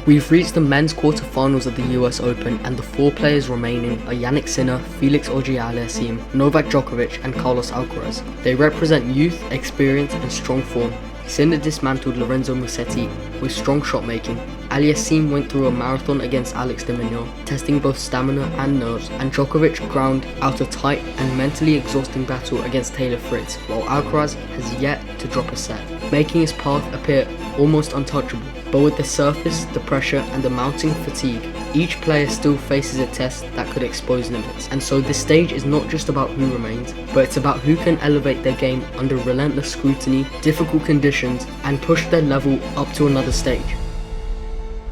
We've reached the men's quarterfinals of the US Open, and the 4 players remaining are Jannik Sinner, Felix Auger-Aliassime, Novak Djokovic and Carlos Alcaraz. They represent youth, experience and strong form. Sinner dismantled Lorenzo Musetti with strong shot making. Aliassime went through a marathon against Alex de Minaur, testing both stamina and nerves, and Djokovic ground out a tight and mentally exhausting battle against Taylor Fritz, while Alcaraz has yet to drop a set, making his path appear almost untouchable. But with the surface, the pressure and the mounting fatigue, each player still faces a test that could expose limits. And so this stage is not just about who remains, but it's about who can elevate their game under relentless scrutiny, difficult conditions, and push their level up to another stage.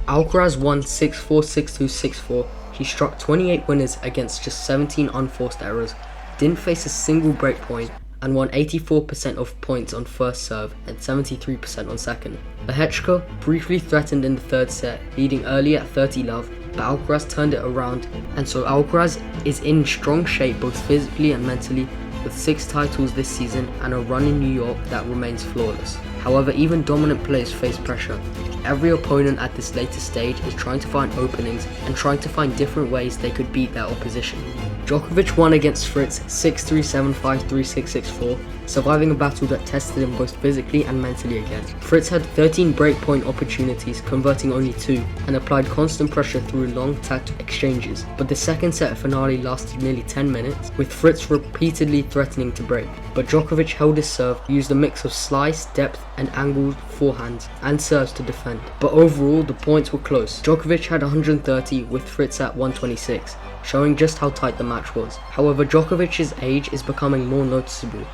Alcaraz won 6-4, 6-2, 6-4. He struck 28 winners against just 17 unforced errors, didn't face a single break point, and won 84% of points on first serve and 73% on second. Lehechka briefly threatened in the third set, leading early at 30-love, but Alcaraz turned it around, and so Alcaraz is in strong shape both physically and mentally, with 6 titles this season and a run in New York that remains flawless. However, even dominant players face pressure. Every opponent at this later stage is trying to find openings and trying to find different ways they could beat their opposition. Djokovic won against Fritz 6-3, 7-5, 3-6, 6-4, surviving a battle that tested him both physically and mentally again. Fritz had 13 breakpoint opportunities, converting only 2, and applied constant pressure through long tacked exchanges, but the second set finale lasted nearly 10 minutes, with Fritz repeatedly threatening to break. But Djokovic held his serve, used a mix of slice, depth and angled forehands and serves to defend. But overall, the points were close. Djokovic had 130 with Fritz at 126, showing just how tight the match was. However, Djokovic's age is becoming more noticeable.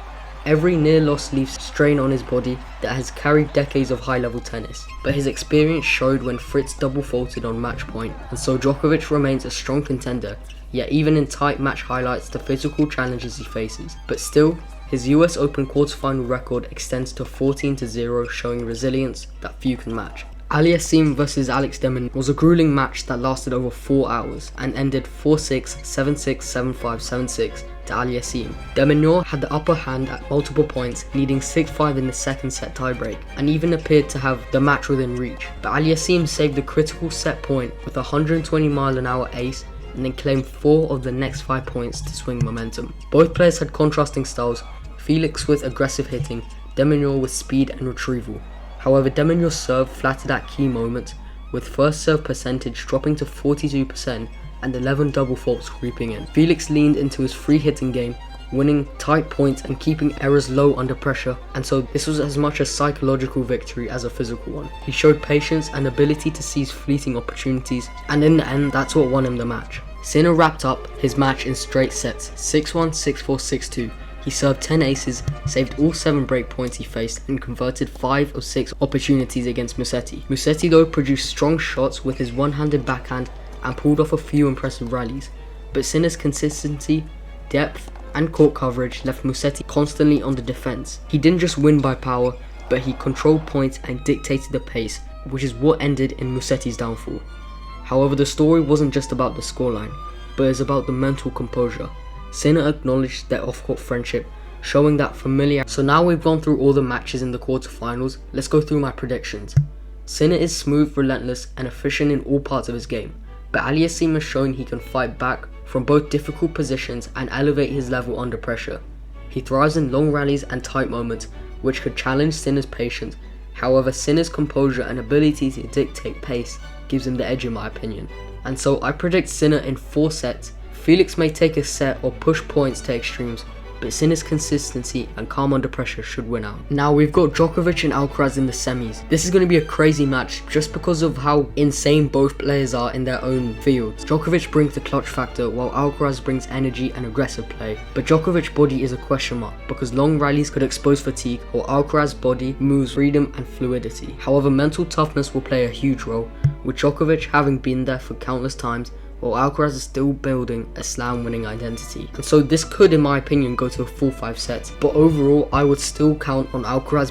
Every near loss leaves strain on his body that has carried decades of high-level tennis, but his experience showed when Fritz double faulted on match point, and so Djokovic remains a strong contender, yet even in tight match highlights the physical challenges he faces. But still, his US Open quarterfinal record extends to 14-0, showing resilience that few can match. Aliassime vs Alex de Minaur was a grueling match that lasted over 4 hours and ended 4-6, 7-6, 7-5, 7-6 to Aliassime. De Minaur had the upper hand at multiple points, leading 6-5 in the second set tiebreak, and even appeared to have the match within reach. But Aliassime saved the critical set point with a 120-mile-an-hour ace and then claimed 4 of the next 5 points to swing momentum. Both players had contrasting styles, Felix with aggressive hitting, De Minaur with speed and retrieval. However, De Minaur's serve flattered at key moments, with first serve percentage dropping to 42% and 11 double faults creeping in. Felix leaned into his free hitting game, winning tight points and keeping errors low under pressure, and so this was as much a psychological victory as a physical one. He showed patience and ability to seize fleeting opportunities, and in the end, that's what won him the match. Sinner wrapped up his match in straight sets, 6-1, 6-4, 6-2. He served 10 aces, saved all 7 break points he faced, and converted 5 of 6 opportunities against Musetti. Musetti though produced strong shots with his one-handed backhand and pulled off a few impressive rallies, but Sinner's consistency, depth and court coverage left Musetti constantly on the defense. He didn't just win by power, but he controlled points and dictated the pace, which is what ended in Musetti's downfall. However, the story wasn't just about the scoreline, but it's about the mental composure. Sinner acknowledged their off-court friendship, showing that familiarity. So now we've gone through all the matches in the quarterfinals, let's go through my predictions. Sinner is smooth, relentless and efficient in all parts of his game, but Aliassime has shown he can fight back from both difficult positions and elevate his level under pressure. He thrives in long rallies and tight moments, which could challenge Sinner's patience. However, Sinner's composure and ability to dictate pace gives him the edge in my opinion. And so I predict Sinner in 4 sets. Felix may take a set or push points to extremes, but Sinner's consistency and calm under pressure should win out. Now we've got Djokovic and Alcaraz in the semis. This is going to be a crazy match just because of how insane both players are in their own fields. Djokovic brings the clutch factor while Alcaraz brings energy and aggressive play, but Djokovic's body is a question mark because long rallies could expose fatigue, while Alcaraz's body moves freedom and fluidity. However, mental toughness will play a huge role, with Djokovic having been there for countless times, while Alcaraz is still building a slam winning identity. And so this could, in my opinion, go to a full 5 sets, but overall I would still count on Alcaraz